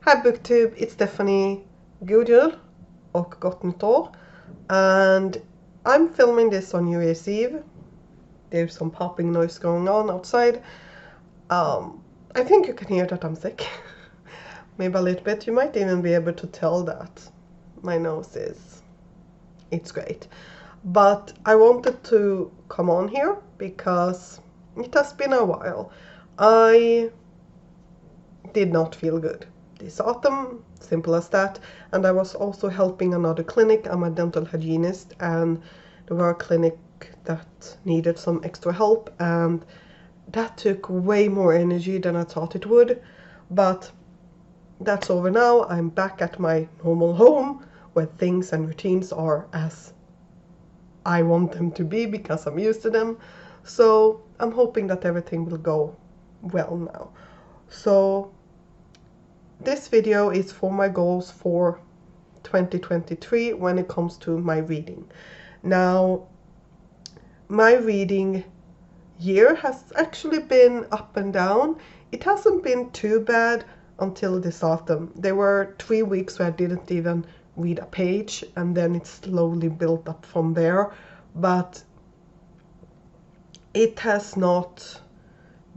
Hi Booktube, it's Stephanie. God jul och gott nytt år. And I'm filming this on New Year's Eve. There's some popping noise going on outside. I think you can hear that I'm sick. Maybe a little bit. You might even be able to tell that my nose it's great. But I wanted to come on here because it has been a while. I did not feel good this autumn, simple as that. And I was also helping another clinic. I'm a dental hygienist, and there were a clinic that needed some extra help, and that took way more energy than I thought it would. But that's over now. I'm back at my normal home where things and routines are as I want them to be because I'm used to them. So I'm hoping that everything will go well now. So this video is for my goals for 2023 when it comes to my reading. Now, my reading year has actually been up and down. It hasn't been too bad until this autumn. There were 3 weeks where I didn't even read a page, and then it slowly built up from there. But it has not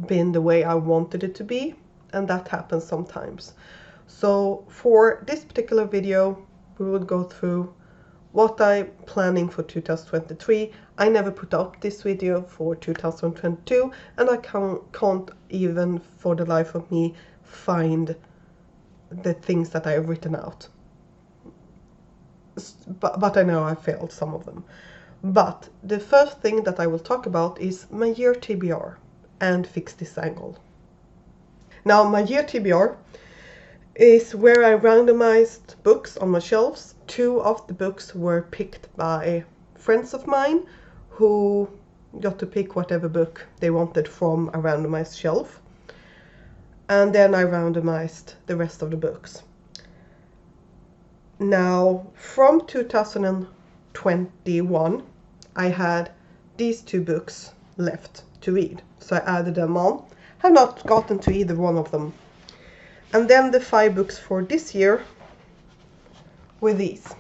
been the way I wanted it to be, and that happens sometimes. So for this particular video, we will go through what I'm planning for 2023. I never put up this video for 2022, and I can't even for the life of me find the things that I have written out. But I know I failed some of them. But the first thing that I will talk about is my year TBR and fix this angle. Now, my year TBR is where I randomized books on my shelves. 2 of the books were picked by friends of mine who got to pick whatever book they wanted from a randomized shelf. And then I randomized the rest of the books. Now, from 2021, I had these 2 books left to read. So I added them on. Have not gotten to either one of them. And then the 5 books for this year were these.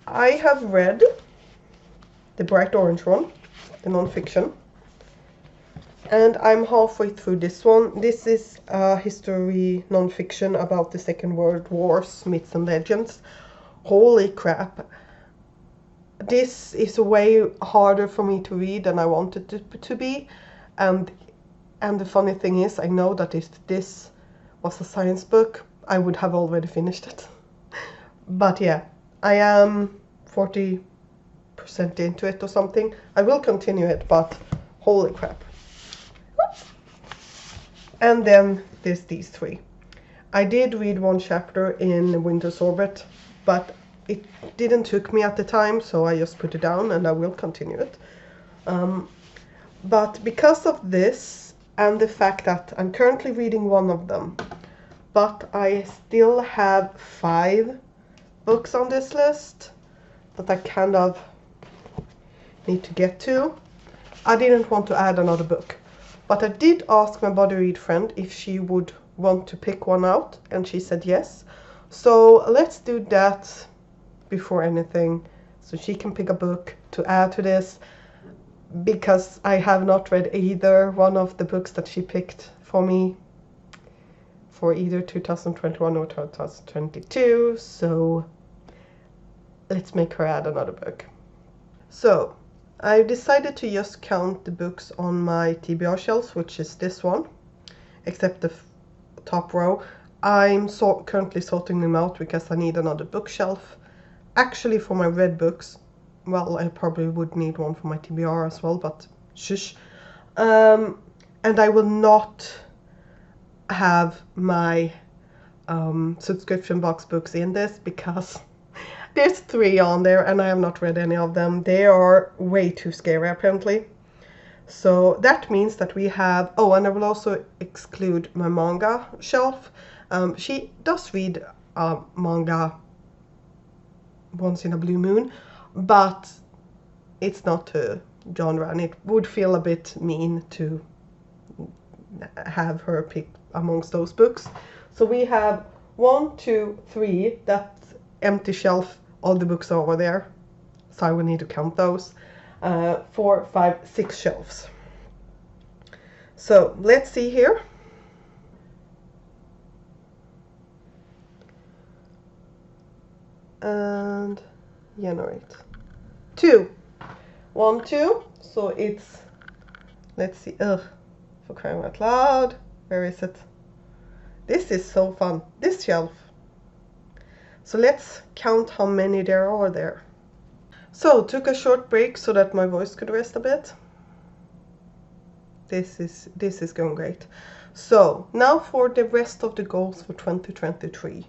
I have read the bright orange one, the non-fiction, and I'm halfway through this one. This is a history non-fiction about the Second World War, myths and legends. Holy crap. This is way harder for me to read than I wanted it to be. And the funny thing is, I know that if this was a science book, I would have already finished it. But yeah, I am 40% into it or something. I will continue it, but holy crap. And then there's these 3. I did read 1 chapter in Winter's Orbit, but it didn't hook me at the time, so I just put it down, and I will continue it. But because of this, and the fact that I'm currently reading 1 of them, but I still have 5 books on this list that I kind of need to get to, I didn't want to add another book. But I did ask my body read friend if she would want to pick 1 out, and she said yes. So let's do that before anything, so she can pick a book to add to this, because I have not read either one of the books that she picked for me for either 2021 or 2022, so let's make her add another book. So I decided to just count the books on my TBR shelves, which is this one, except the top row. I'm currently sorting them out because I need another bookshelf. Actually, for my red books, well, I probably would need one for my TBR as well, but shush. And I will not have my subscription box books in this because there's 3 on there and I have not read any of them. They are way too scary, apparently. So that means that we have... Oh, and I will also exclude my manga shelf. She does read manga once in a blue moon, but it's not her genre, and it would feel a bit mean to have her pick amongst those books. So we have 1, 2, 3, that empty shelf, all the books are over there. So I will need to count those. 4, 5, 6 shelves. So let's see here. And generate. 2. 1, 2. So it's, let's see, for crying out loud. Where is it? This is so fun. This shelf. So let's count how many there are there. So took a short break so that my voice could rest a bit. This is going great. So now for the rest of the goals for 2023.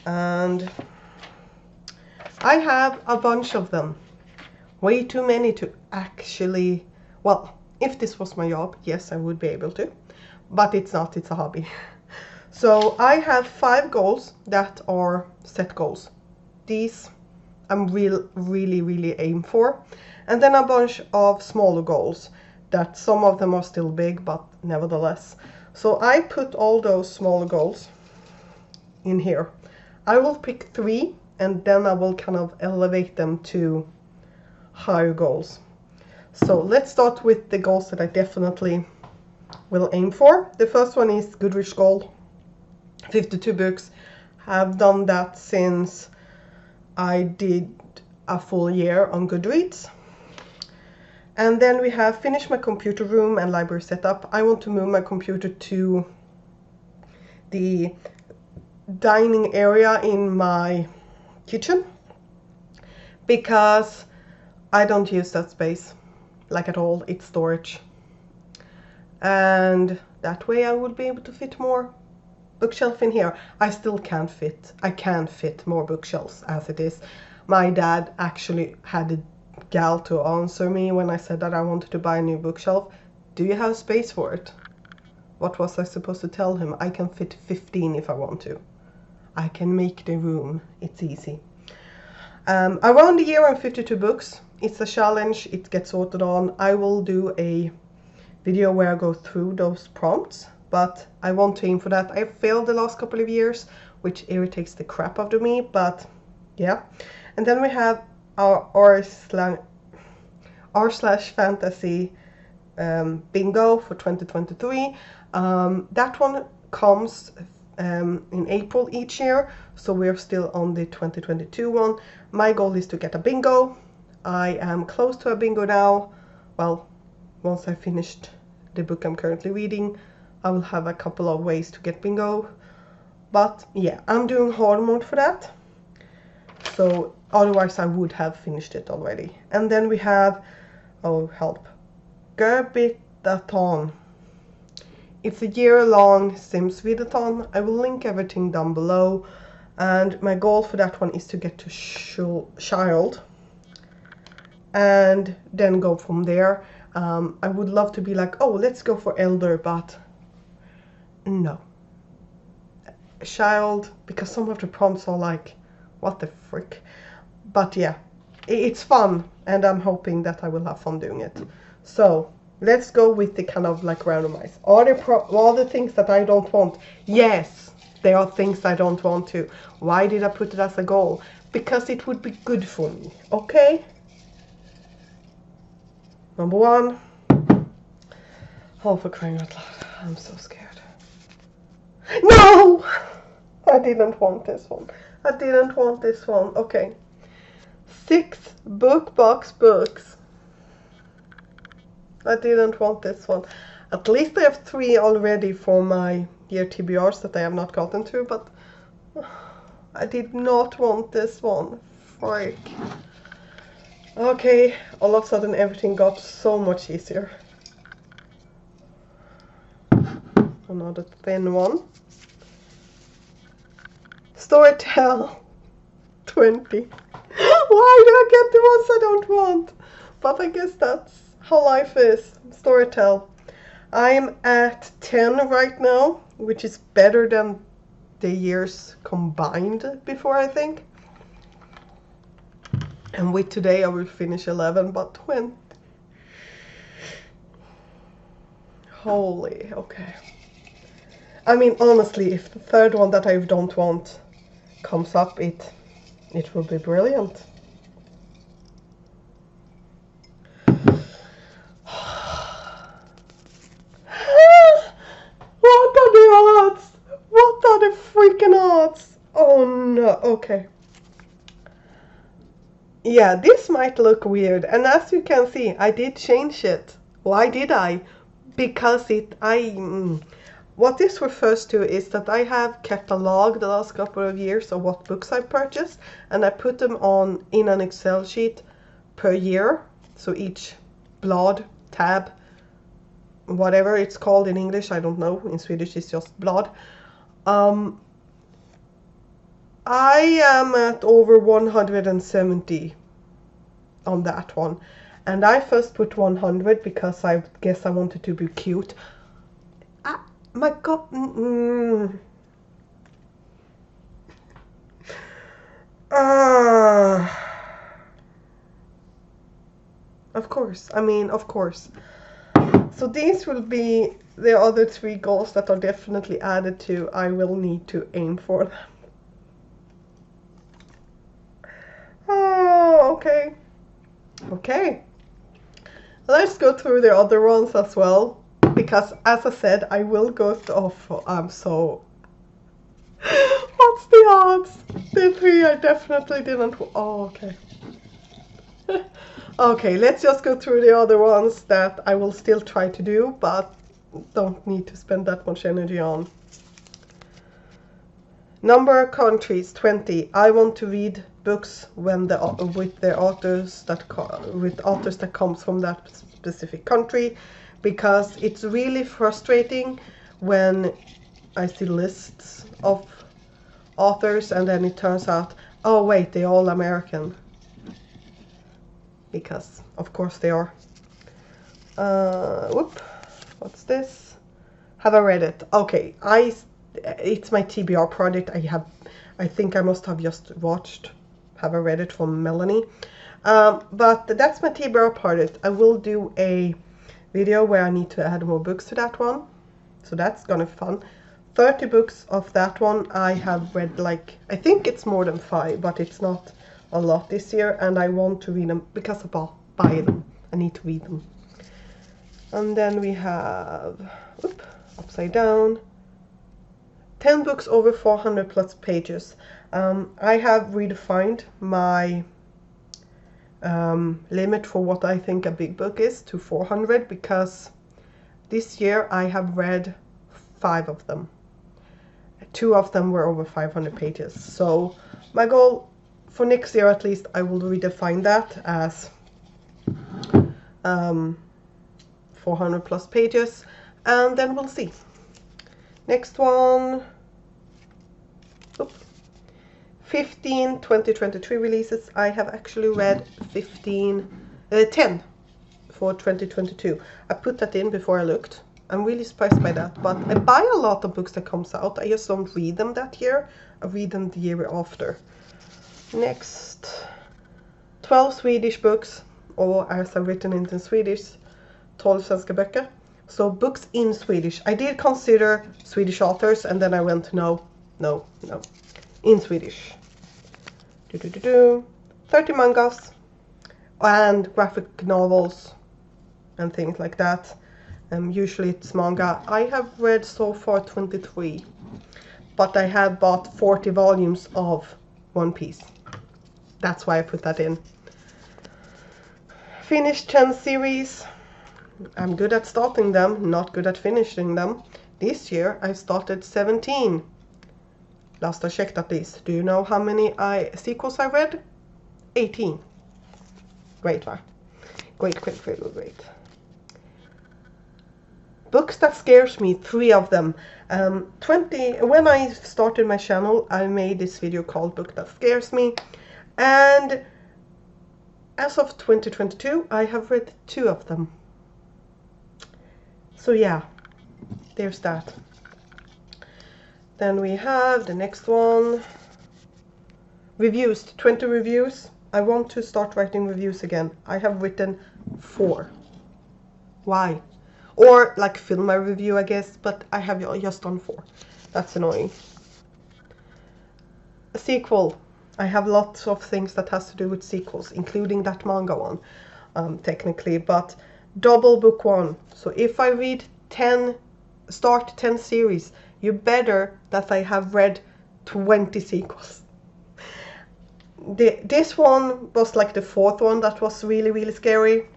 And I have a bunch of them. Way too many to actually, well, if this was my job, yes, I would be able to. But it's not, it's a hobby. So I have 5 goals that are set goals. These I'm really aim for. And then a bunch of smaller goals that some of them are still big, but nevertheless. So I put all those smaller goals in here. I will pick 3 and then I will kind of elevate them to higher goals. So let's start with the goals that I definitely will aim for. The first one is Goodreads goal. 52 books. Have done that since I did a full year on Goodreads. And then we have finished my computer room and library setup. I want to move my computer to the dining area in my kitchen because I don't use that space like at all. It's storage. And that way I would be able to fit more bookshelf in here. I still can't fit. I can't fit more bookshelves as it is. My dad actually had a gal to answer me when I said that I wanted to buy a new bookshelf. Do you have space for it? What was I supposed to tell him? I can fit 15 if I want to. I can make the room. It's easy. Around a year and 52 books. It's a challenge. It gets sorted on. I will do a video where I go through those prompts, but I want to aim for that. I failed the last couple of years, which irritates the crap out of me, but yeah. And then we have our r/fantasy bingo for 2023. That one comes in April each year, so we're still on the 2022 one. My goal is to get a bingo. I am close to a bingo now. Well, once I finished the book I'm currently reading, I will have a couple of ways to get bingo. But yeah, I'm doing hard mode for that. So otherwise I would have finished it already. And then we have, oh help, Gerbitathon. It's a year-long Sims readathon. I will link everything down below. And my goal for that one is to get to child and then go from there. I would love to be like, oh, let's go for elder, but no. Child, because some of the prompts are like, what the frick? But yeah, it's fun, and I'm hoping that I will have fun doing it. So let's go with the kind of like randomize. Are there things that I don't want? Yes, there are things I don't want to. Why did I put it as a goal? Because it would be good for me, okay? Number 1. Oh, for crying out loud, I'm so scared. No! I didn't want this one. I didn't want this one. Okay. 6 book box books. I didn't want this one. At least I have 3 already for my year TBRs that I have not gotten to, but I did not want this one. Frick. Okay, all of a sudden everything got so much easier. Another thin one. Storytell 20. Why do I get the ones I don't want? But I guess that's how life is. Storytell. I'm at 10 right now, which is better than the years combined before, I think. And with today I will finish 11, but 20. Holy, okay. I mean, honestly, if the third one that I don't want comes up, it will be brilliant. What are the odds? What are the freaking odds? Oh no, okay. Yeah, this might look weird, and as you can see, I did change it. Why did I? Because what this refers to is that I have kept a log the last couple of years of what books I purchased, and I put them on in an Excel sheet per year. So each blad, tab, whatever it's called in English, I don't know. In Swedish, it's just blad. I am at over 170 on that one. And I first put 100 because I guess I wanted to be cute. My God. Of course. I mean, of course. So these will be the other 3 goals that are definitely added to. I will need to aim for them. Oh, okay. Okay. Let's go through the other ones as well. Because, as I said, I will go off. So... What's the odds? The 3 I definitely didn't... Oh, okay. Okay, let's just go through the other ones that I will still try to do, but don't need to spend that much energy on. Number of countries, 20. I want to read books when with authors that comes from that specific country, because it's really frustrating when I see lists of authors and then it turns out, oh wait, they're all American. Because of course they are. What's this? Have I read it? Okay, it's my TBR project. I think I must have just watched Have I Read It from Melanie. But that's my TBR project. I will do a video where I need to add more books to that one. So that's gonna be fun. 30 books of that one I have read, like, I think it's more than 5, but it's not a lot this year, and I want to read them because I buy them. I need to read them. And then we have, upside down, 10 books over 400 plus pages. I have redefined my limit for what I think a big book is to 400, because this year I have read 5 of them. 2 of them were over 500 pages. So my goal for next year, at least, I will redefine that as 400 plus pages, and then we'll see. Next one. 15 2023 releases. I have actually read 10 for 2022. I put that in before I looked. I'm really surprised by that, but I buy a lot of books that comes out. I just don't read them that year. I read them the year after. Next, 12 Swedish books, or as I've written it in Swedish, 12 svenska böcker. So books in Swedish. I did consider Swedish authors, and then I went no, in Swedish. 30 mangas and graphic novels and things like that. Usually it's manga. I have read so far 23, but I have bought 40 volumes of One Piece. That's why I put that in. Finished 10 series. I'm good at starting them, not good at finishing them. This year I started 17. Last I checked at least. Do you know how many sequels I read? 18. Great, right? Great. Books that scares me, 3 of them. 20. When I started my channel, I made this video called Book That Scares Me. And as of 2022, I have read 2 of them. So yeah, there's that. Then we have the next one. Reviews, 20 reviews. I want to start writing reviews again. I have written 4. Why? Or like film a review, I guess, but I have just done 4. That's annoying. A sequel. I have lots of things that has to do with sequels, including that manga one, technically, but double book 1. So if I read 10, start 10 series, you better that I have read 20 sequels. This one was like the 4th one that was really, really scary.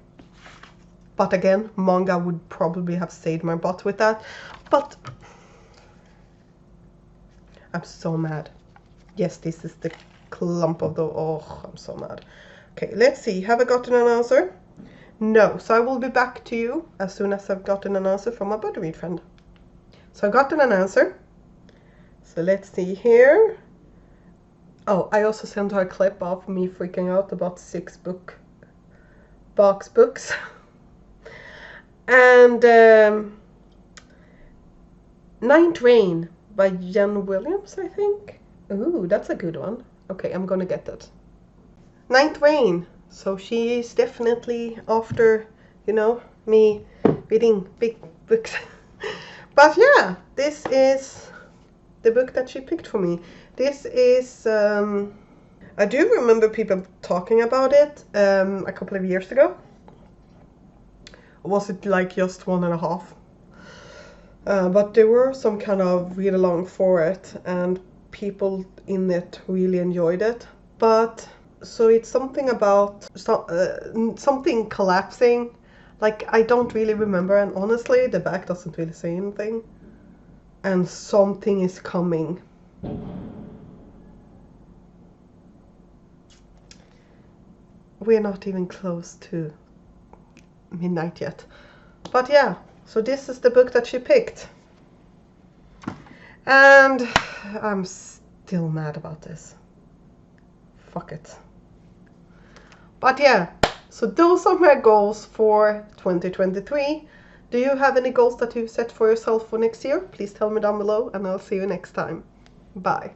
But again, manga would probably have saved my butt with that. But I'm so mad. Yes, this is the clump of the... Oh, I'm so mad. Okay, let's see. Have I gotten an answer? No. So I will be back to you as soon as I've gotten an answer from my buddy read friend. So I've gotten an answer. So let's see here. Oh, I also sent her a clip of me freaking out about 6 box books. And Ninth Rain by Jen Williams, I think. Ooh, that's a good one. Okay, I'm gonna get that. Ninth Rain. So she is definitely after, you know, me reading big books. But yeah, this is the book that she picked for me. This is, I do remember people talking about it a couple of years ago. Was it like just 1.5? But there were some kind of read along for it, and people in it really enjoyed it. But so it's something about something collapsing. Like, I don't really remember, and honestly the back doesn't really say anything. And something is coming. We're not even close to midnight yet. But yeah, so this is the book that she picked. And I'm still mad about this. Fuck it. But yeah, so those are my goals for 2023. Do you have any goals that you've set for yourself for next year? Please tell me down below, and I'll see you next time. Bye.